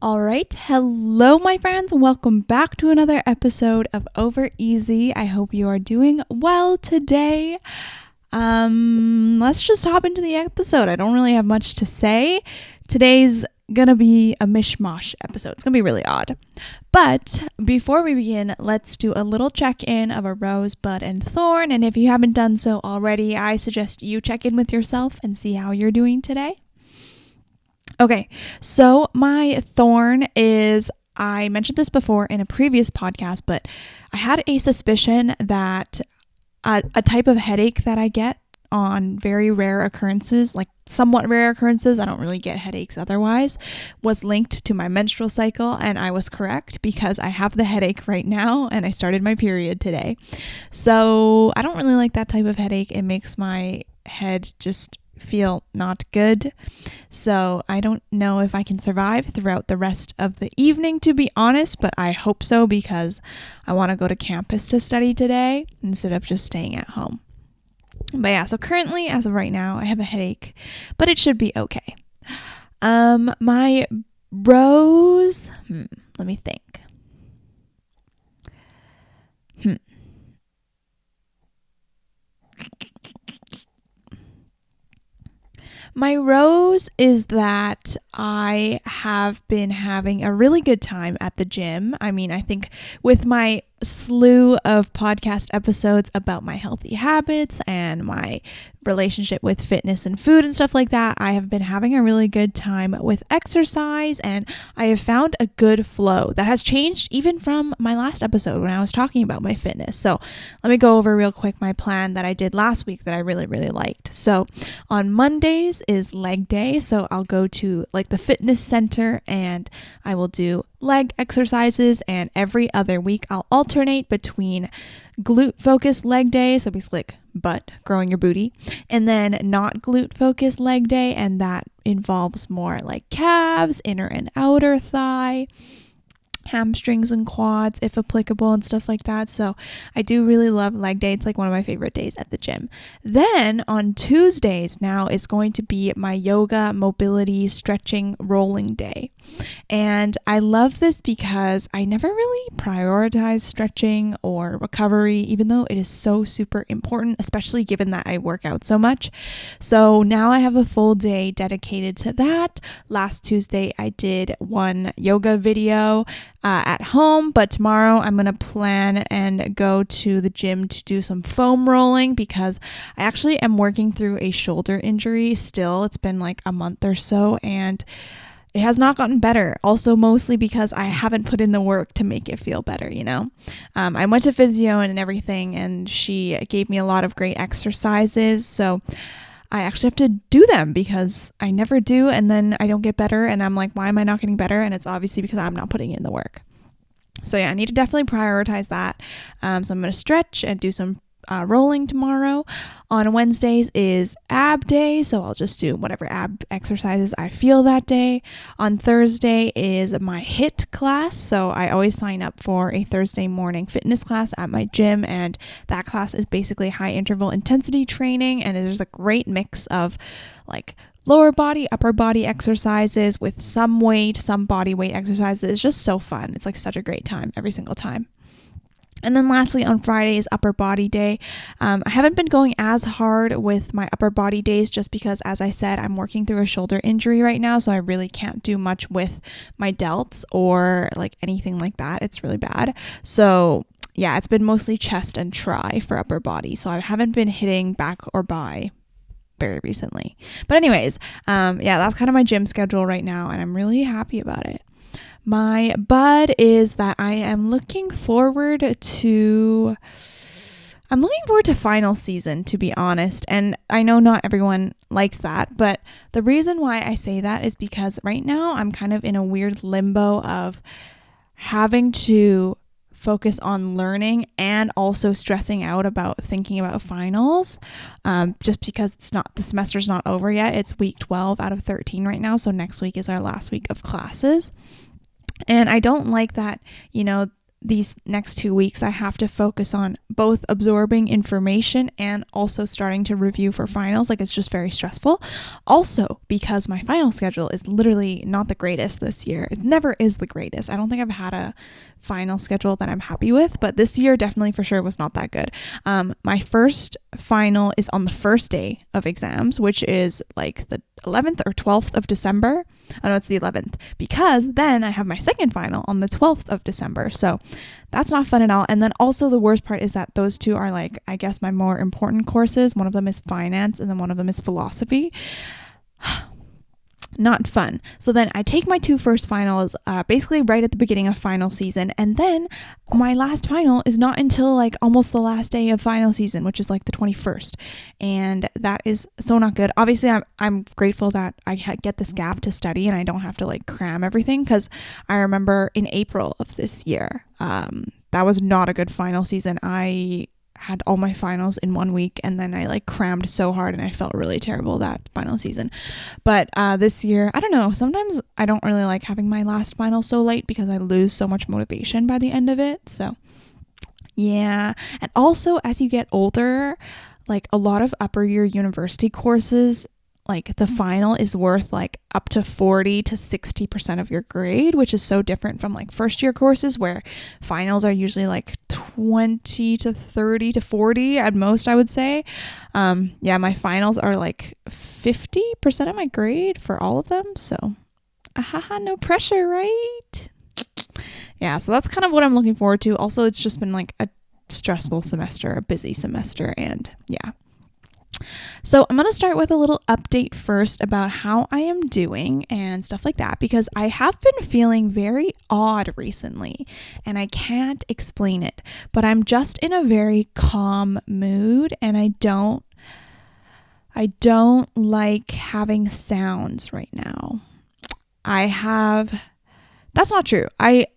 All right. Hello, my friends. Welcome back to another episode of Over Easy. I hope you are doing well today. Let's just hop into the episode. I don't really have much to say. Today's gonna be a mishmash episode. It's gonna be really odd. But before we begin, let's do a little check-in of a rose, bud, and thorn. And if you haven't done so already, I suggest you check in with yourself and see how you're doing today. Okay, so my thorn is, I mentioned this before in a previous podcast, but I had a suspicion that a type of headache that I get on very rare occurrences, like somewhat rare occurrences, I don't really get headaches otherwise, was linked to my menstrual cycle, and I was correct because I have the headache right now and I started my period today. So I don't really like that type of headache. It makes my head just feel not good. So I don't know if I can survive throughout the rest of the evening, to be honest, but I hope so because I want to go to campus to study today instead of just staying at home. But yeah, so currently, as of right now, I have a headache, but it should be okay. My rose, let me think. My rose is that I have been having a really good time at the gym. I mean, I think with my slew of podcast episodes about my healthy habits and my relationship with fitness and food and stuff like that, I have been having a really good time with exercise, and I have found a good flow that has changed even from my last episode when I was talking about my fitness. So let me go over real quick my plan that I did last week that I really liked. So on Mondays is leg day, so I'll go to like the fitness center and I will do leg exercises, and every other week I'll alternate between glute focused leg day, so basically like butt, growing your booty, and then not glute focused leg day, and that involves more like calves, inner and outer thigh, hamstrings and quads if applicable, and stuff like that. So I do really love leg day. It's like one of my favorite days at the gym. Then on Tuesdays now is going to be my yoga, mobility, stretching, rolling day. And I love this because I never really prioritize stretching or recovery, even though it is so super important, especially given that I work out so much. So now I have a full day dedicated to that. Last Tuesday I did one yoga video at home, but tomorrow I'm going to plan and go to the gym to do some foam rolling because I actually am working through a shoulder injury still. It's been like a month or so and it has not gotten better. Also mostly because I haven't put in the work to make it feel better, you know. I went to physio and everything, and she gave me a lot of great exercises, so I actually have to do them because I never do, and then I don't get better, and I'm like, why am I not getting better? And it's obviously because I'm not putting in the work. So yeah, I need to definitely prioritize that. So I'm going to stretch and do some rolling tomorrow. On Wednesdays is ab day, so I'll just do whatever ab exercises I feel that day. On Thursday is my HIIT class, so I always sign up for a Thursday morning fitness class at my gym, and that class is basically high interval intensity training, and there's a great mix of like lower body, upper body exercises with some weight, some body weight exercises. It's just so fun. It's like such a great time every single time. And then lastly, on Friday is upper body day. I haven't been going as hard with my upper body days just because, as I said, I'm working through a shoulder injury right now, so I really can't do much with my delts or like anything like that. It's really bad. So yeah, it's been mostly chest and tri for upper body. So I haven't been hitting back or bi very recently. But anyways, yeah, that's kind of my gym schedule right now, and I'm really happy about it. My bud is that I am looking forward to final season, to be honest. And I know not everyone likes that, but the reason why I say that is because right now I'm kind of in a weird limbo of having to focus on learning and also stressing out about thinking about finals, just because the semester's not over yet. It's week 12 out of 13 right now, so next week is our last week of classes. And I don't like that, you know, these next 2 weeks, I have to focus on both absorbing information and also starting to review for finals. Like, it's just very stressful. Also, because my final schedule is literally not the greatest this year. It never is the greatest. I don't think I've had a final schedule that I'm happy with, but this year definitely for sure was not that good. My first final is on the first day of exams, which is like the 11th or 12th of December. Oh no, it's the 11th, because then I have my second final on the 12th of December. So that's not fun at all. And then also the worst part is that those two are like, I guess, my more important courses. One of them is finance and then one of them is philosophy. Not fun. So then I take my 2 first finals basically right at the beginning of final season, and then my last final is not until like almost the last day of final season, which is like the 21st, and that is so not good. Obviously I'm grateful that I get this gap to study and I don't have to like cram everything, because I remember in April of this year that was not a good final season. I had all my finals in 1 week, and then I like crammed so hard and I felt really terrible that final season. But this year, I don't know, sometimes I don't really like having my last final so late because I lose so much motivation by the end of it. So yeah. And also, as you get older, like a lot of upper year university courses, like the final is worth like up to 40 to 60% of your grade, which is so different from like first year courses where finals are usually like 20 to 30 to 40 at most, I would say. Yeah, my finals are like 50% of my grade for all of them. So, no pressure, right? Yeah, so that's kind of what I'm looking forward to. Also, it's just been like a stressful semester, a busy semester, and yeah. So I'm going to start with a little update first about how I am doing and stuff like that, because I have been feeling very odd recently and I can't explain it, but I'm just in a very calm mood and I don't like having sounds right now. That's not true. I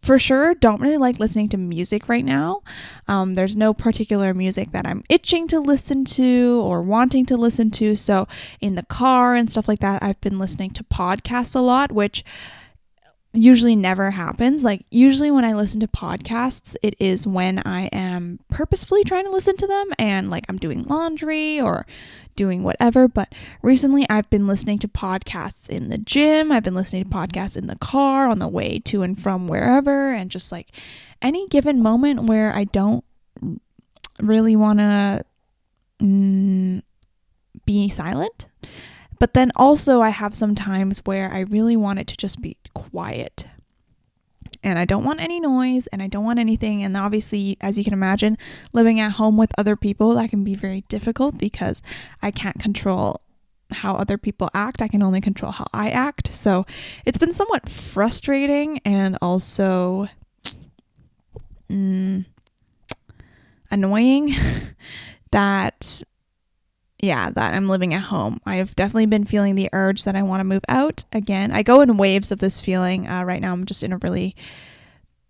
for sure don't really like listening to music right now. There's no particular music that I'm itching to listen to or wanting to listen to. So in the car and stuff like that, I've been listening to podcasts a lot, which usually never happens. Like usually when I listen to podcasts, it is when I am purposefully trying to listen to them and like I'm doing laundry or doing whatever. But recently I've been listening to podcasts in the gym. I've been listening to podcasts in the car on the way to and from wherever, and just like any given moment where I don't really want to be silent. But then also I have some times where I really want it to just be quiet. And I don't want any noise and I don't want anything. And obviously, as you can imagine, living at home with other people, that can be very difficult because I can't control how other people act. I can only control how I act. So it's been somewhat frustrating and also annoying that I'm living at home. I have definitely been feeling the urge that I want to move out again. I go in waves of this feeling. Right now I'm just in a really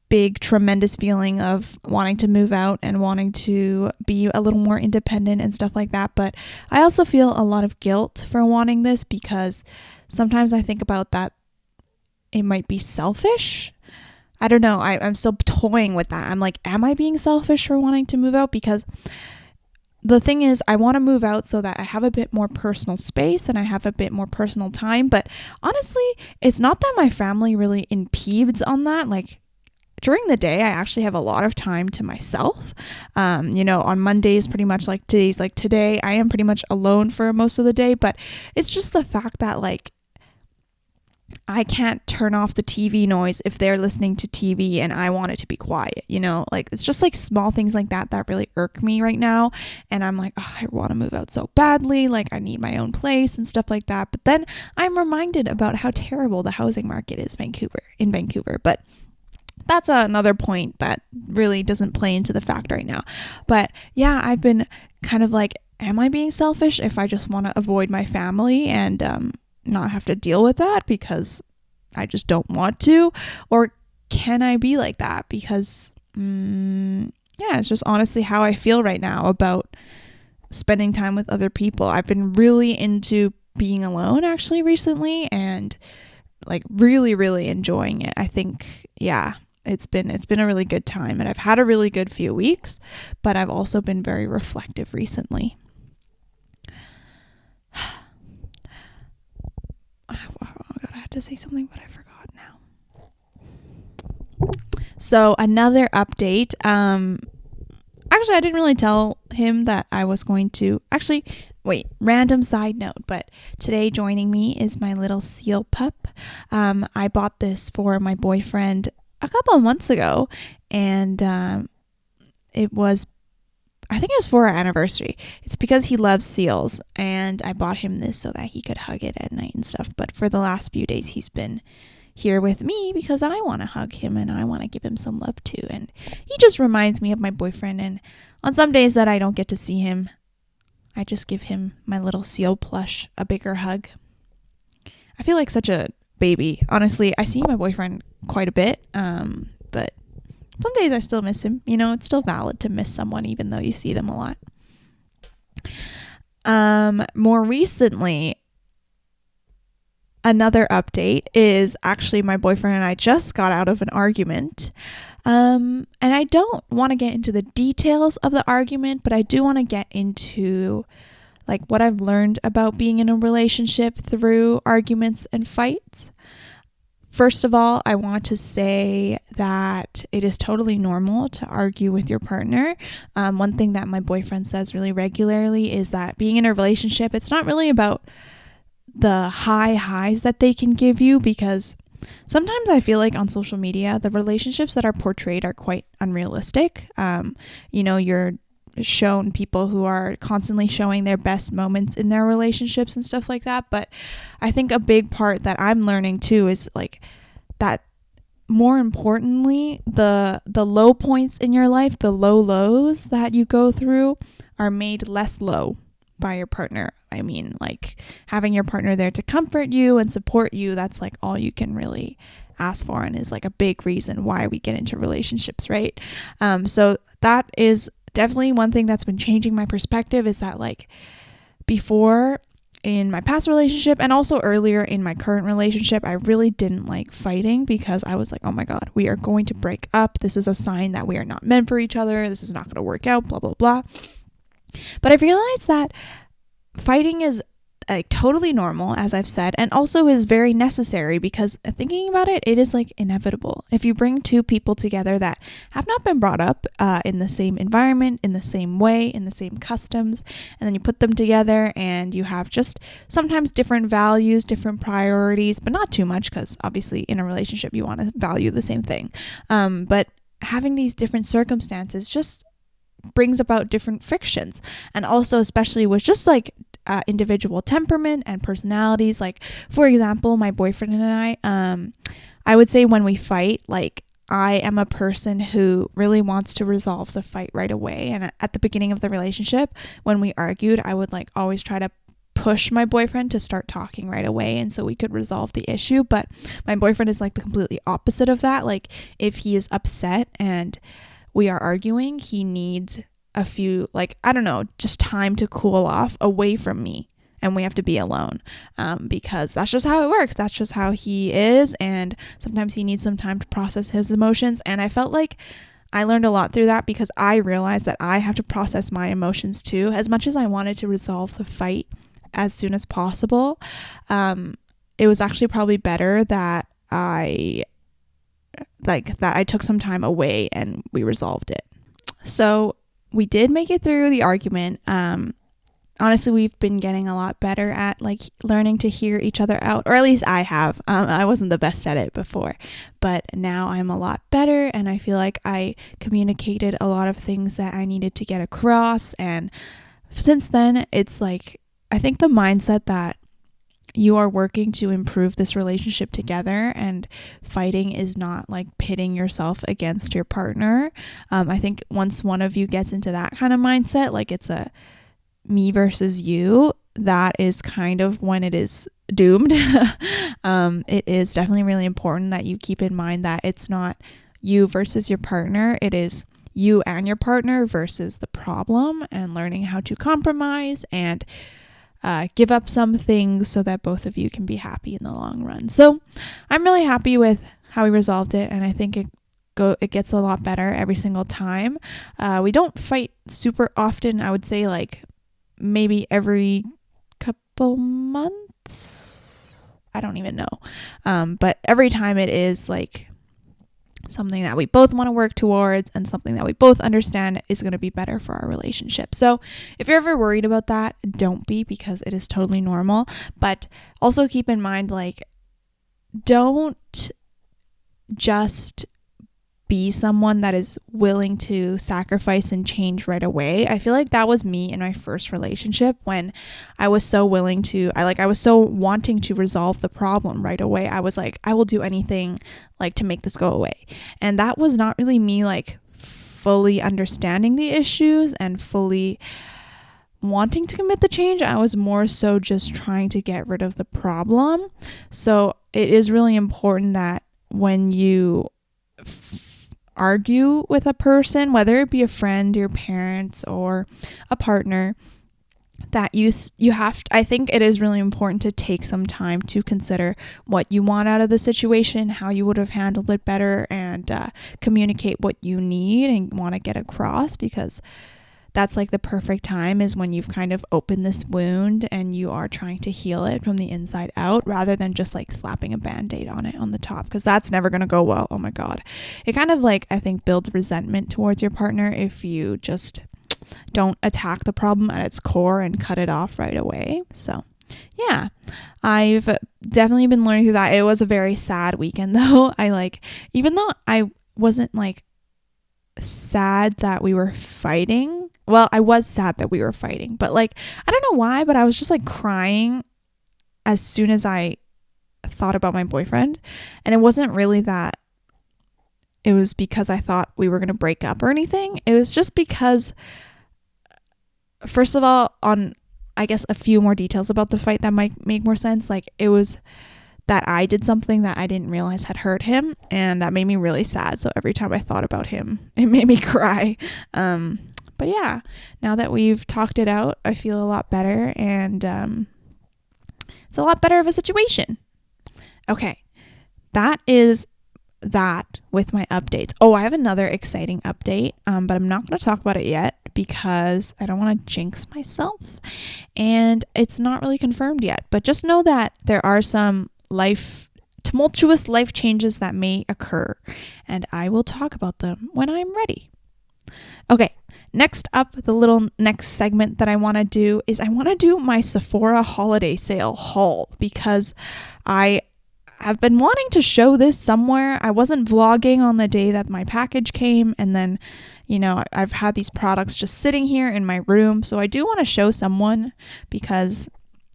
big, tremendous feeling of wanting to move out and wanting to be a little more independent and stuff like that. But I also feel a lot of guilt for wanting this because sometimes I think about that it might be selfish. I don't know. I'm still toying with that. I'm like, am I being selfish for wanting to move out? Because the thing is, I want to move out so that I have a bit more personal space and I have a bit more personal time. But honestly, it's not that my family really impedes on that. Like during the day, I actually have a lot of time to myself. On Mondays, pretty much like days like today, I am pretty much alone for most of the day. But it's just the fact that like I can't turn off the TV noise if they're listening to TV and I want it to be quiet, like it's just like small things like that really irk me right now. And I'm like, I want to move out so badly. Like I need my own place and stuff like that. But then I'm reminded about how terrible the housing market is in Vancouver. But that's another point that really doesn't play into the fact right now. But yeah, I've been kind of like, am I being selfish if I just want to avoid my family and, not have to deal with that because I just don't want to? Or can I be like that because it's just honestly how I feel right now about spending time with other people. I've been really into being alone actually recently, and like really, really enjoying it. I think, yeah, it's been a really good time, and I've had a really good few weeks, but I've also been very reflective recently. Oh God, I had to say something, but I forgot now. So another update. Actually, I didn't really tell him that I was going to. Actually, wait, random side note, but today joining me is my little seal pup. I bought this for my boyfriend a couple of months ago, and I think it was for our anniversary. It's because he loves seals, and I bought him this so that he could hug it at night and stuff. But for the last few days, he's been here with me because I want to hug him and I want to give him some love too. And he just reminds me of my boyfriend. And on some days that I don't get to see him, I just give him my little seal plush a bigger hug. I feel like such a baby. Honestly, I see my boyfriend quite a bit, but some days I still miss him. You know, it's still valid to miss someone even though you see them a lot. More recently, another update is actually my boyfriend and I just got out of an argument. And I don't want to get into the details of the argument, but I do want to get into like what I've learned about being in a relationship through arguments and fights. First of all, I want to say that it is totally normal to argue with your partner. One thing that my boyfriend says really regularly is that being in a relationship, it's not really about the highs that they can give you, because sometimes I feel like on social media, the relationships that are portrayed are quite unrealistic. You're shown people who are constantly showing their best moments in their relationships and stuff like that. But I think a big part that I'm learning too is like that more importantly, the low points in your life, the low lows that you go through are made less low by your partner. I mean, like having your partner there to comfort you and support you, that's like all you can really ask for, and is like a big reason why we get into relationships, right? So that is definitely one thing that's been changing my perspective, is that like before in my past relationship and also earlier in my current relationship, I really didn't like fighting because I was like, oh my God, we are going to break up. This is a sign that we are not meant for each other. This is not going to work out, blah, blah, blah. But I realized that fighting is like totally normal, as I've said, and also is very necessary, because thinking about it, it is like inevitable. If you bring two people together that have not been brought up in the same environment, in the same way, in the same customs, and then you put them together and you have just sometimes different values, different priorities, but not too much, because obviously in a relationship you want to value the same thing. But having these different circumstances just brings about different frictions, and also especially with just like individual temperament and personalities. Like for example, my boyfriend and I would say when we fight, like I am a person who really wants to resolve the fight right away, and at the beginning of the relationship when we argued, I would like always try to push my boyfriend to start talking right away, and so we could resolve the issue. But my boyfriend is like the completely opposite of that. Like if he is upset and we are arguing, he needs a few, like, I don't know, just time to cool off away from me, and we have to be alone, because that's just how it works. That's just how he is, and sometimes he needs some time to process his emotions. And I felt like I learned a lot through that, because I realized that I have to process my emotions too. As much as I wanted to resolve the fight as soon as possible, it was actually probably better that I took some time away and we resolved it. So we did make it through the argument. Honestly, we've been getting a lot better at like learning to hear each other out, or at least I have. I wasn't the best at it before, but now I'm a lot better, and I feel like I communicated a lot of things that I needed to get across. And since then, it's like, I think the mindset that you are working to improve this relationship together, and fighting is not like pitting yourself against your partner. I think once one of you gets into that kind of mindset, like it's a me versus you, that is kind of when it is doomed. It is definitely really important that you keep in mind that it's not you versus your partner. It is you and your partner versus the problem, and learning how to compromise and give up some things so that both of you can be happy in the long run. So I'm really happy with how we resolved it, and I think it gets a lot better every single time. We don't fight super often. I would say like maybe every couple months. I don't even know. But every time it is like something that we both want to work towards and something that we both understand is going to be better for our relationship. So if you're ever worried about that, don't be, because it is totally normal. But also keep in mind, like, don't just be someone that is willing to sacrifice and change right away. I feel like that was me in my first relationship, when I was so willing to, I was so wanting to resolve the problem right away. I was like, I will do anything like to make this go away. And that was not really me like fully understanding the issues and fully wanting to commit the change. I was more so just trying to get rid of the problem. So it is really important that when you argue with a person, whether it be a friend, your parents, or a partner, that you have to, I think it is really important to take some time to consider what you want out of the situation, how you would have handled it better, and communicate what you need and want to get across, because that's like the perfect time, is when you've kind of opened this wound and you are trying to heal it from the inside out, rather than just like slapping a band-aid on it on the top, because that's never going to go well. Oh my God. It kind of like, I think, builds resentment towards your partner if you just don't attack the problem at its core and cut it off right away. So yeah, I've definitely been learning through that. It was a very sad weekend though. Even though I wasn't like sad that we were fighting, well, I was sad that we were fighting, but like, I don't know why, but I was just like crying as soon as I thought about my boyfriend. And it wasn't really that it was because I thought we were going to break up or anything. It was just because, first of all, on, I guess, a few more details about the fight that might make more sense. Like, it was that I did something that I didn't realize had hurt him, and that made me really sad. So every time I thought about him, it made me cry. But yeah, now that we've talked it out, I feel a lot better, and it's a lot better of a situation. Okay, that is that with my updates. Oh, I have another exciting update, but I'm not going to talk about it yet because I don't want to jinx myself, and it's not really confirmed yet. But just know that there are some tumultuous life changes that may occur, and I will talk about them when I'm ready. Okay, next up, the little next segment that I want to do is I want to do my Sephora holiday sale haul, because I have been wanting to show this somewhere. I wasn't vlogging on the day that my package came, and then, I've had these products just sitting here in my room, so I do want to show someone, because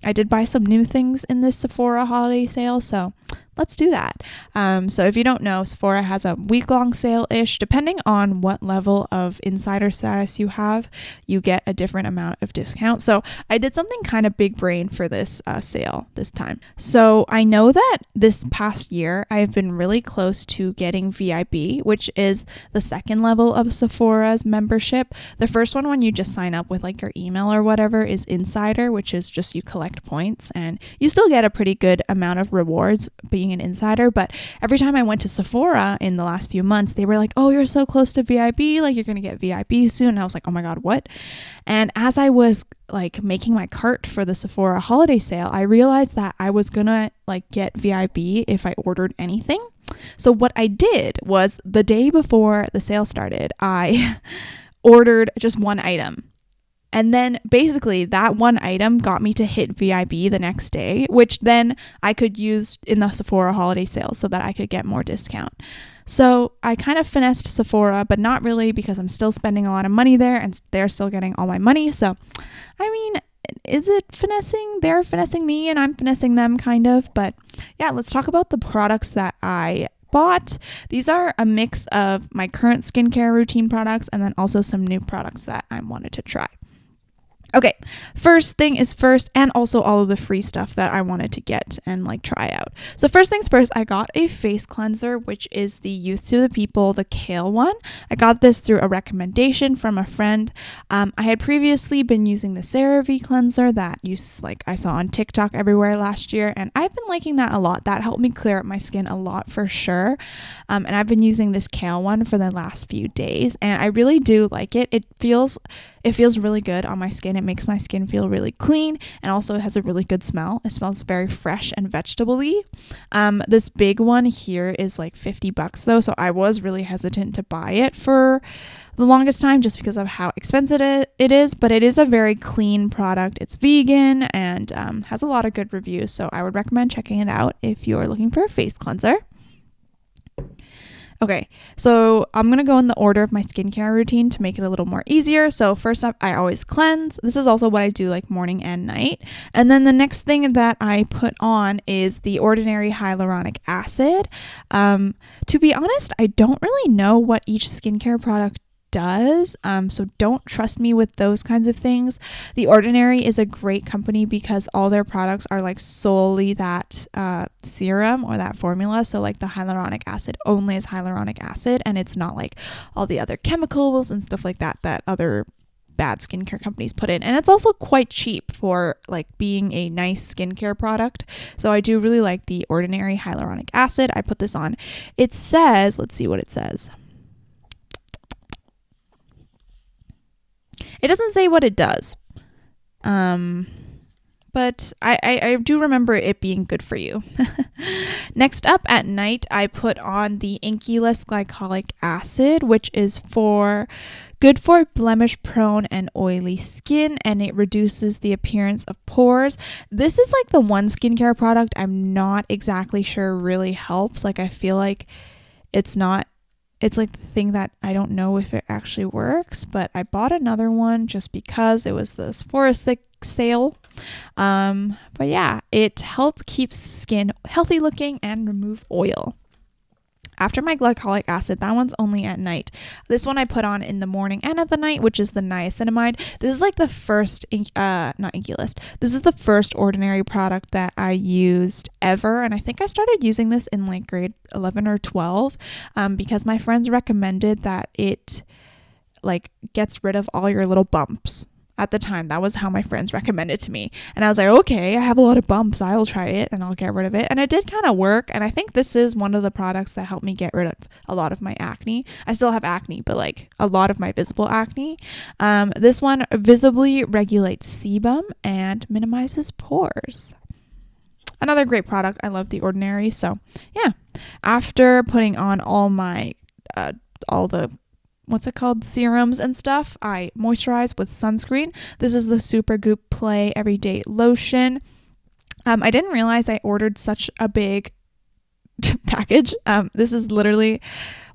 I did buy some new things in this Sephora holiday sale, so let's do that. So if you don't know, Sephora has a week-long sale-ish. Depending on what level of insider status you have, you get a different amount of discount. So I did something kind of big brain for this sale this time. So I know that this past year, I've been really close to getting VIP, which is the second level of Sephora's membership. The first one, when you just sign up with like your email or whatever, is Insider, which is just you collect points, and you still get a pretty good amount of rewards being an insider. But every time I went to Sephora in the last few months, they were like, oh, you're so close to VIP, like you're gonna get VIP soon. And I was like, oh my God, what? And as I was like making my cart for the Sephora holiday sale, I realized that I was gonna like get VIP if I ordered anything. So what I did was, the day before the sale started, I ordered just one item. And then basically that one item got me to hit VIP the next day, which then I could use in the Sephora holiday sale so that I could get more discount. So I kind of finessed Sephora, but not really, because I'm still spending a lot of money there and they're still getting all my money. So, I mean, is it finessing? They're finessing me and I'm finessing them, kind of. But yeah, let's talk about the products that I bought. These are a mix of my current skincare routine products and then also some new products that I wanted to try. Okay, first thing is first, and also all of the free stuff that I wanted to get and like try out. So first things first, I got a face cleanser, which is the Youth to the People, the kale one. I got this through a recommendation from a friend. I had previously been using the CeraVe cleanser that I saw on TikTok everywhere last year, and I've been liking that a lot. That helped me clear up my skin a lot for sure. And I've been using this kale one for the last few days, and I really do like it. It feels really good on my skin. It makes my skin feel really clean, and also it has a really good smell. It smells very fresh and vegetable-y. This big one here is like $50 though, so I was really hesitant to buy it for the longest time just because of how expensive it is, but it is a very clean product. It's vegan and has a lot of good reviews, so I would recommend checking it out if you're looking for a face cleanser. Okay, so I'm going to go in the order of my skincare routine to make it a little more easier. So first up, I always cleanse. This is also what I do like morning and night. And then the next thing that I put on is the Ordinary Hyaluronic Acid. To be honest, I don't really know what each skincare product does, so don't trust me with those kinds of things. The Ordinary is a great company because all their products are like solely that serum or that formula. So like the hyaluronic acid only is hyaluronic acid, and it's not like all the other chemicals and stuff like that other bad skincare companies put in. And it's also quite cheap for like being a nice skincare product. So I do really like the Ordinary Hyaluronic Acid. I put this on. It says, let's see what it says. It doesn't say what it does, but I do remember it being good for you. Next up at night, I put on the Inkyless Glycolic Acid, which is good for blemish-prone and oily skin, and it reduces the appearance of pores. This is like the one skincare product I'm not exactly sure really helps. Like I feel like it's like the thing that I don't know if it actually works, but I bought another one just because it was the Sephora sale. But yeah, it keeps skin healthy looking and remove oil. After my glycolic acid, that one's only at night. This one I put on in the morning and at the night, which is the niacinamide. This is like the first, not Inkyless. This is the first Ordinary product that I used ever. And I think I started using this in like grade 11 or 12 because my friends recommended that it like gets rid of all your little bumps. At the time, that was how my friends recommended to me. And I was like, okay, I have a lot of bumps. I'll try it and I'll get rid of it. And it did kind of work. And I think this is one of the products that helped me get rid of a lot of my acne. I still have acne, but like a lot of my visible acne. This one visibly regulates sebum and minimizes pores. Another great product. I love the Ordinary. So yeah, after putting on all the serums and stuff, I moisturize with sunscreen. This is the Super Goop Play Everyday Lotion. I didn't realize I ordered such a big package. This is literally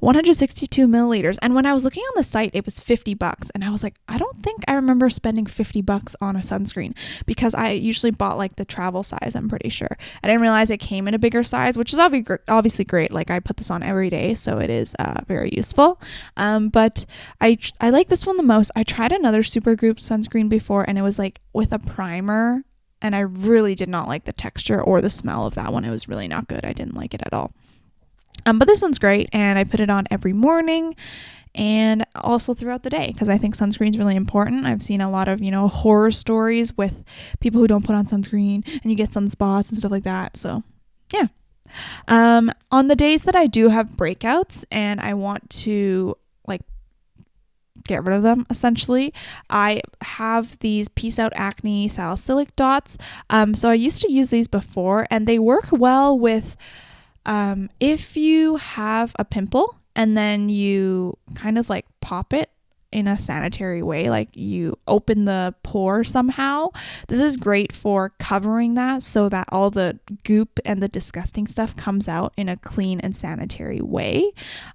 162 milliliters. And when I was looking on the site, it was $50. And I was like, I don't think I remember spending $50 on a sunscreen because I usually bought like the travel size, I'm pretty sure. I didn't realize it came in a bigger size, which is obviously great. Like I put this on every day, so it is very useful. But I like this one the most. I tried another Super Goop sunscreen before, and it was like with a primer, and I really did not like the texture or the smell of that one. It was really not good. I didn't like it at all. But this one's great, and I put it on every morning and also throughout the day because I think sunscreen is really important. I've seen a lot of, horror stories with people who don't put on sunscreen and you get sunspots and stuff like that. So yeah. On the days that I do have breakouts and I want to like get rid of them, essentially, I have these Peace Out Acne Salicylic dots. So I used to use these before, and they work well with if you have a pimple and then you kind of like pop it in a sanitary way, like you open the pore somehow. This is great for covering that so that all the goop and the disgusting stuff comes out in a clean and sanitary way.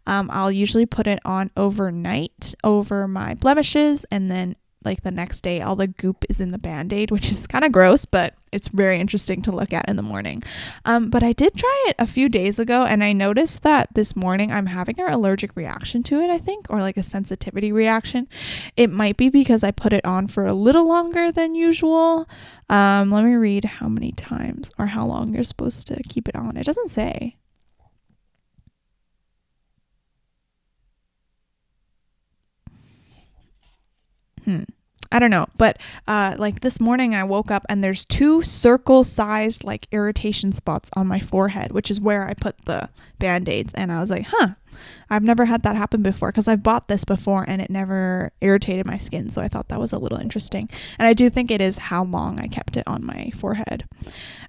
I'll usually put it on overnight over my blemishes, and then like the next day all the goop is in the Band-Aid, which is kind of gross, but it's very interesting to look at in the morning. But I did try it a few days ago, and I noticed that this morning I'm having an allergic reaction to it, I think, or like a sensitivity reaction. It might be because I put it on for a little longer than usual. Let me read how many times or how long you're supposed to keep it on. It doesn't say. I don't know, but like this morning I woke up and there's 2 circle-sized like irritation spots on my forehead, which is where I put the Band-Aids, and I was like, I've never had that happen before, because I've bought this before and it never irritated my skin, so I thought that was a little interesting. And I do think it is how long I kept it on my forehead.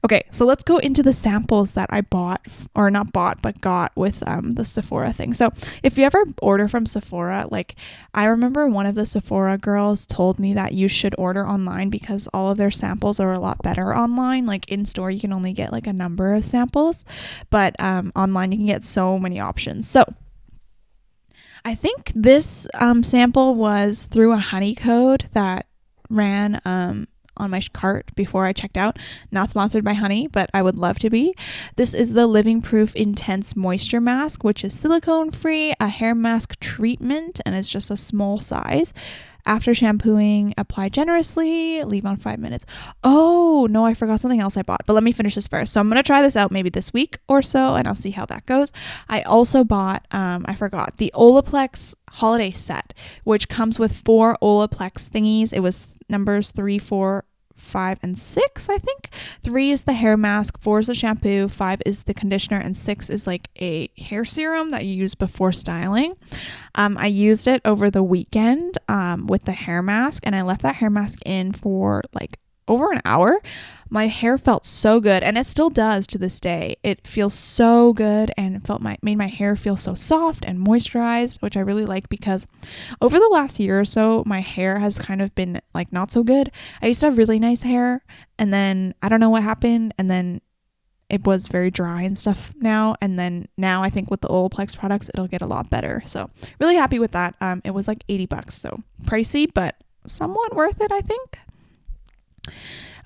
Okay, so let's go into the samples that I bought, or not bought, but got with the Sephora thing. So if you ever order from Sephora, like I remember one of the Sephora girls told me that you should order online because all of their samples are a lot better online. Like in store, you can only get like a number of samples, but online you can get so many options. So I think this sample was through a honey code that ran on my cart before I checked out. Not sponsored by Honey, but I would love to be. This is the Living Proof Intense Moisture Mask, which is silicone free, a hair mask treatment, and it's just a small size. After shampooing, apply generously, leave on 5 minutes. Oh, no, I forgot something else I bought, but let me finish this first. So I'm going to try this out maybe this week or so, and I'll see how that goes. I also bought, I forgot, the Olaplex Holiday Set, which comes with 4 Olaplex thingies. It was numbers 3, 4, 5, and 6, I think. 3 is the hair mask, 4 is the shampoo, 5 is the conditioner, and 6 is like a hair serum that you use before styling. I used it over the weekend with the hair mask, and I left that hair mask in for like over an hour. My hair felt so good, and it still does to this day. It feels so good, and it made my hair feel so soft and moisturized, which I really like, because over the last year or so, my hair has kind of been like not so good. I used to have really nice hair, and then I don't know what happened, and then it was very dry and stuff now, and then now I think with the Olaplex products it'll get a lot better. So really happy with that. It was like $80, so pricey but somewhat worth it, I think.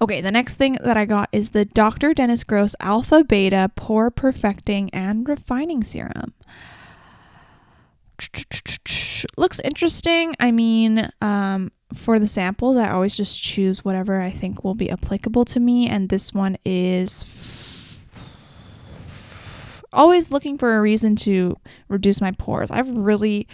Okay, the next thing that I got is the Dr. Dennis Gross Alpha Beta Pore Perfecting and Refining Serum. Looks interesting. I mean, for the samples, I always just choose whatever I think will be applicable to me, and this one is always looking for a reason to reduce my pores. I have really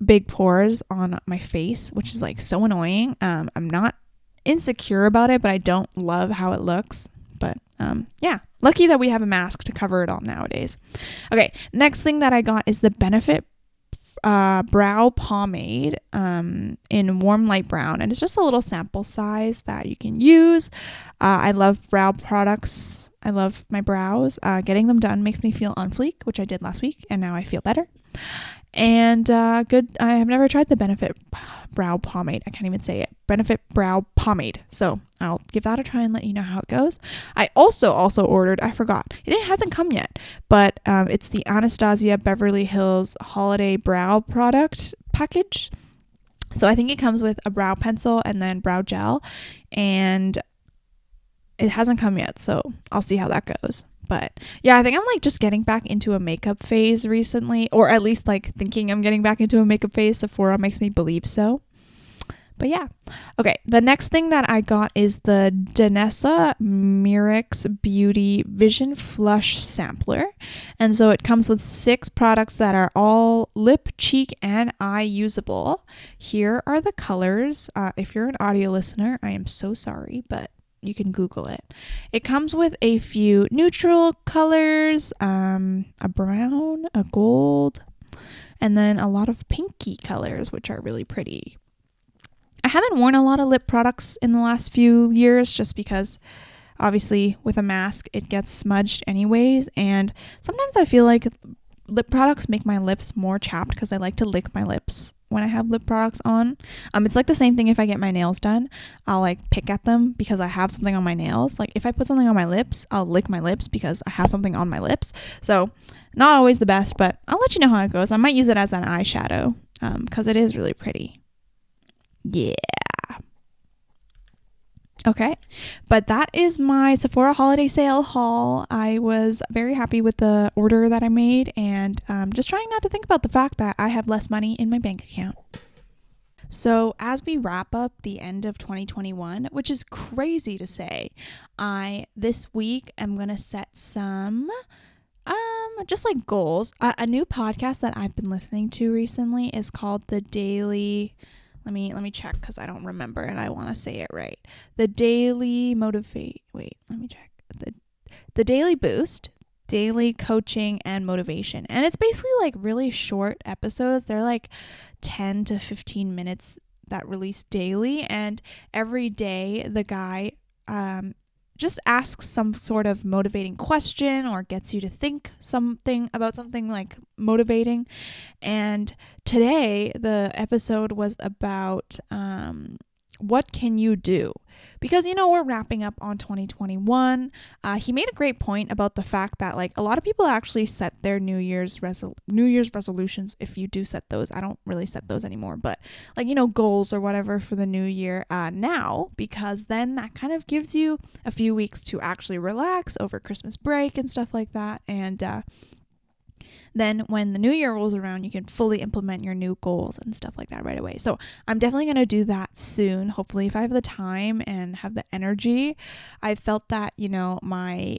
big pores on my face, which is like so annoying. I'm not insecure about it, but I don't love how it looks. But yeah, lucky that we have a mask to cover it all nowadays. Okay, next thing that I got is the Benefit brow pomade in warm light brown, and it's just a little sample size that you can use. I love brow products. I love my brows. Getting them done makes me feel on fleek, which I did last week, and now I feel better. And good. I have never tried the Benefit brow pomade. I can't even say it. Benefit brow pomade. So I'll give that a try and let you know how it goes. I also ordered, I forgot, it hasn't come yet, but it's the Anastasia Beverly Hills Holiday Brow Product package. So I think it comes with a brow pencil and then brow gel, and it hasn't come yet, so I'll see how that goes. But yeah, I think I'm like just getting back into a makeup phase recently, or at least like thinking I'm getting back into a makeup phase. Sephora makes me believe so. But yeah. Okay, the next thing that I got is the Denessa Mirrex Beauty Vision Flush Sampler. And so it comes with 6 products that are all lip, cheek, and eye usable. Here are the colors. If you're an audio listener, I am so sorry, but you can Google it. It comes with a few neutral colors, a brown, a gold, and then a lot of pinky colors, which are really pretty. I haven't worn a lot of lip products in the last few years just because obviously with a mask it gets smudged anyways, and sometimes I feel like lip products make my lips more chapped because I like to lick my lips when I have lip products on. It's like the same thing if I get my nails done. I'll like pick at them because I have something on my nails. Like if I put something on my lips, I'll lick my lips because I have something on my lips. So not always the best, but I'll let you know how it goes. I might use it as an eyeshadow because it is really pretty. Yeah. Okay, but that is my Sephora holiday sale haul. I was very happy with the order that I made, and just trying not to think about the fact that I have less money in my bank account. So as we wrap up the end of 2021, which is crazy to say, I this week am gonna set some just like goals. A new podcast that I've been listening to recently is called The Daily. Let me check because I don't remember and I want to say it right. The Daily Motivate. Wait, let me check. The Daily Boost, Daily Coaching and Motivation, and it's basically like really short episodes. They're like 10 to 15 minutes that release daily, and every day the guy just asks some sort of motivating question or gets you to think something about something like motivating. And today the episode was about what can you do? Because, we're wrapping up on 2021. He made a great point about the fact that, like, a lot of people actually set their New Year's resolutions. If you do set those, I don't really set those anymore, but like, goals or whatever for the new year now, because then that kind of gives you a few weeks to actually relax over Christmas break and stuff like that. And then when the new year rolls around, you can fully implement your new goals and stuff like that right away. So I'm definitely going to do that soon. Hopefully, if I have the time and have the energy. I felt that, my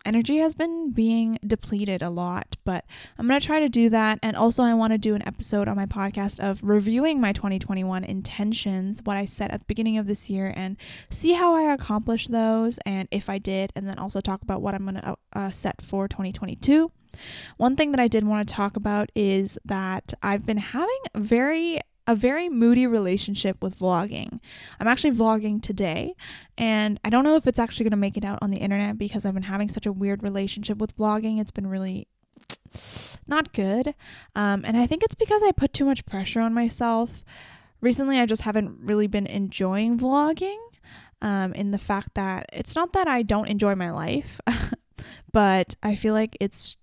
energy has been being depleted a lot, but I'm going to try to do that. And also I want to do an episode on my podcast of reviewing my 2021 intentions, what I set at the beginning of this year, and see how I accomplished those and if I did, and then also talk about what I'm going to set for 2022. One thing that I did want to talk about is that I've been having a very moody relationship with vlogging. I'm actually vlogging today, and I don't know if it's actually going to make it out on the internet because I've been having such a weird relationship with vlogging. It's been really not good. And I think it's because I put too much pressure on myself. Recently, I just haven't really been enjoying vlogging, in the fact that it's not that I don't enjoy my life, but I feel like it's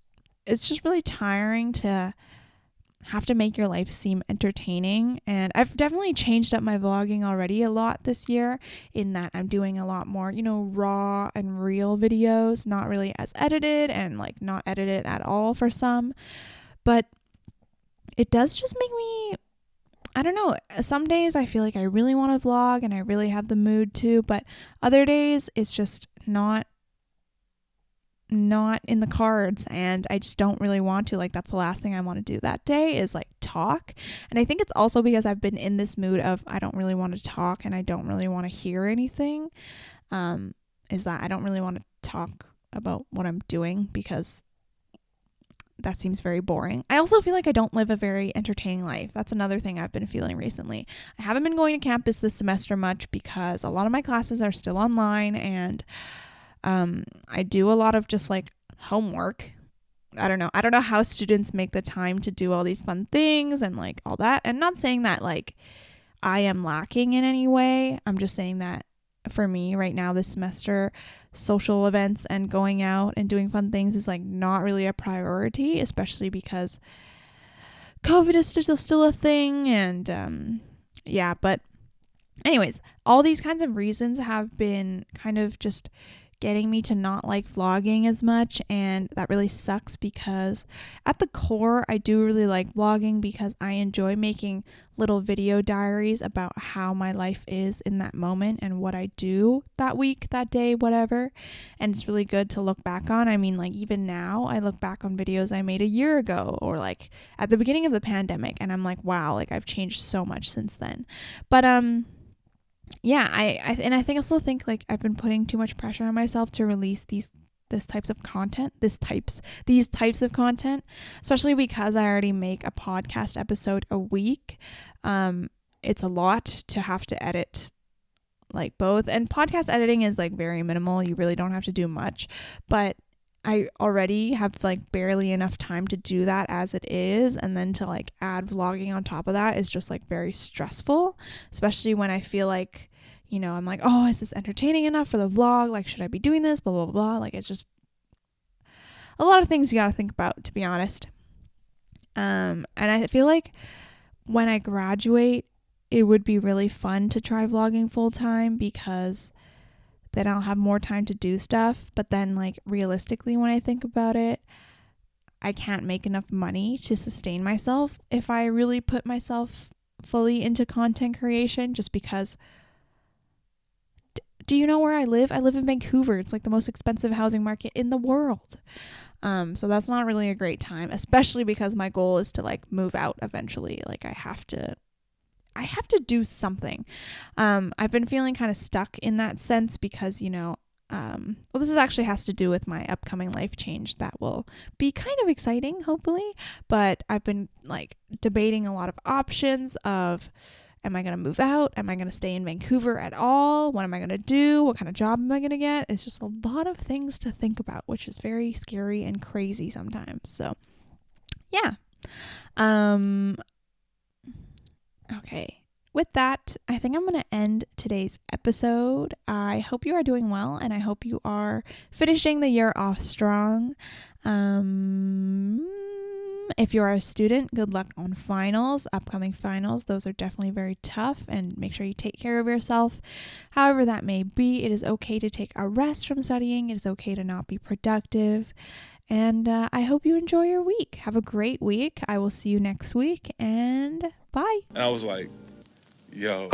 just really tiring to have to make your life seem entertaining. And I've definitely changed up my vlogging already a lot this year, in that I'm doing a lot more, raw and real videos, not really as edited, and like not edited at all for some. But it does just make me, I don't know, some days I feel like I really want to vlog and I really have the mood to, but other days it's just not in the cards, and I just don't really want to. Like, that's the last thing I want to do that day is like talk. And I think it's also because I've been in this mood of I don't really want to talk and I don't really want to hear anything, is that I don't really want to talk about what I'm doing because that seems very boring. I also feel like I don't live a very entertaining life. That's another thing I've been feeling recently. I haven't been going to campus this semester much because a lot of my classes are still online, and I do a lot of just like homework. I don't know how students make the time to do all these fun things and like all that. And not saying that like I am lacking in any way. I'm just saying that for me right now this semester, social events and going out and doing fun things is like not really a priority, especially because COVID is still a thing. And yeah, but anyways, all these kinds of reasons have been kind of just getting me to not like vlogging as much, and that really sucks because at the core I do really like vlogging because I enjoy making little video diaries about how my life is in that moment and what I do that week, that day, whatever. And it's really good to look back on. I mean, like even now I look back on videos I made a year ago or like at the beginning of the pandemic, and I'm like, wow, like I've changed so much since then. But yeah, I also think like I've been putting too much pressure on myself to release these types of content, especially because I already make a podcast episode a week. It's a lot to have to edit like both, and podcast editing is like very minimal. You really don't have to do much, but I already have like barely enough time to do that as it is, and then to like add vlogging on top of that is just like very stressful, especially when I feel like, I'm like, oh, is this entertaining enough for the vlog? Like, should I be doing this? Blah, blah, blah. Like, it's just a lot of things you got to think about, to be honest. And I feel like when I graduate, it would be really fun to try vlogging full time, because then I'll have more time to do stuff. But then, like, realistically, when I think about it, I can't make enough money to sustain myself if I really put myself fully into content creation, just because do you know where I live? I live in Vancouver. It's like the most expensive housing market in the world. So that's not really a great time, especially because my goal is to like move out eventually. Like I have to do something. I've been feeling kind of stuck in that sense because, this actually has to do with my upcoming life change that will be kind of exciting, hopefully. But I've been like debating a lot of options of, am I going to move out? Am I going to stay in Vancouver at all? What am I going to do? What kind of job am I going to get? It's just a lot of things to think about, which is very scary and crazy sometimes. So, yeah. Okay. With that, I think I'm going to end today's episode. I hope you are doing well, and I hope you are finishing the year off strong. If you are a student, good luck on finals, upcoming finals. Those are definitely very tough, and make sure you take care of yourself. However that may be, it is okay to take a rest from studying. It is okay to not be productive. And I hope you enjoy your week. Have a great week. I will see you next week, and bye. And I was like, yo.